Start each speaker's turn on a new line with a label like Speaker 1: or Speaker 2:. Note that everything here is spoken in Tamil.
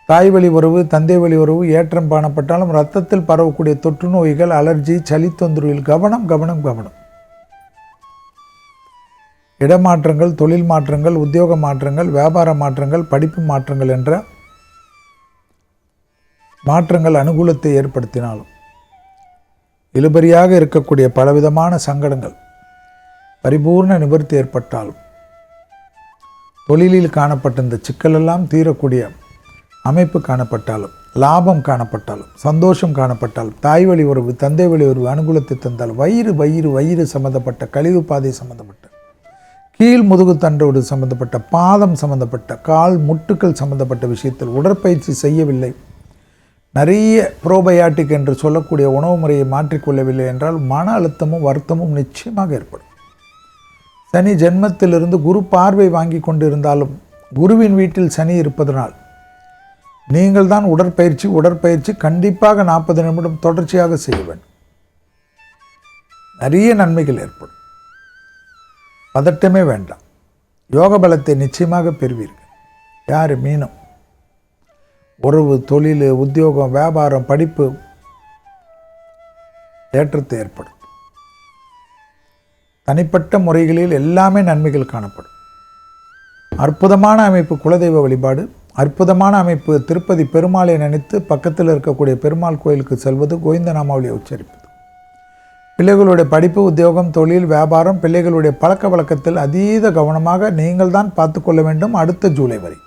Speaker 1: தாய் வழி உறவு, தந்தை வழி உறவு ஏற்றம் காணப்பட்டாலும் இரத்தத்தில் பரவக்கூடிய தொற்று நோய்கள், அலர்ஜி, சளி தொந்தரவில் கவனம் கவனம் கவனம். இடமாற்றங்கள், தொழில் மாற்றங்கள், உத்தியோக மாற்றங்கள், வியாபார மாற்றங்கள், படிப்பு மாற்றங்கள் என்ற மாற்றங்கள் அனுகூலத்தை ஏற்படுத்தினாலும் இழுபறியாக இருக்கக்கூடிய பலவிதமான சங்கடங்கள் பரிபூர்ண நிவர்த்தி ஏற்பட்டாலும் தொழிலில் காணப்பட்ட இந்த சிக்கலெல்லாம் தீரக்கூடிய அமைப்பு காணப்பட்டாலும், லாபம் காணப்பட்டாலும், சந்தோஷம் காணப்பட்டாலும், தாய் வழி உறவு, தந்தை வழி உறவு அனுகூலத்தை தந்தால் வயிறு சம்மந்தப்பட்ட கழிவு பாதை சம்மந்தப்பட்ட கீழ் முதுகு தண்டோடு சம்மந்தப்பட்ட பாதம் சம்மந்தப்பட்ட கால் முட்டுக்கள் சம்மந்தப்பட்ட விஷயத்தில் உடற்பயிற்சி செய்யவில்லை, நிறைய ப்ரோபயாட்டிக் என்று சொல்லக்கூடிய உணவு முறையை மாற்றிக்கொள்ளவில்லை என்றால் மன அழுத்தமும் வருத்தமும் நிச்சயமாக ஏற்படும். சனி ஜென்மத்திலிருந்து குரு பார்வை வாங்கி கொண்டு இருந்தாலும் குருவின் வீட்டில் சனி இருப்பதனால் நீங்கள் தான் உடற்பயிற்சி கண்டிப்பாக 40 நிமிடம் தொடர்ச்சியாக செய்ய வேண்டும். நிறைய நன்மைகள் ஏற்படும். பதட்டமே வேண்டாம். யோக பலத்தை நிச்சயமாக பெறுவீர்கள். யார்? மீனம். உறவு, தொழில், உத்தியோகம், வியாபாரம், படிப்பு ஏற்றத்தை ஏற்படும். தனிப்பட்ட முறைகளில் எல்லாமே நன்மைகள் காணப்படும். அற்புதமான அமைப்பு குலதெய்வ வழிபாடு, அற்புதமான அமைப்பு திருப்பதி பெருமாளை நினைத்து பக்கத்தில் இருக்கக்கூடிய பெருமாள் கோயிலுக்கு செல்வது, கோவிந்த நாமாவளியை உச்சரிப்பது. பிள்ளைகளுடைய படிப்பு, உத்தியோகம், தொழில், வியாபாரம், பிள்ளைகளுடைய பழக்க வழக்கத்தில் அதீத கவனமாக நீங்கள் தான் பார்த்து கொள்ள வேண்டும். அடுத்த ஜூலை வரை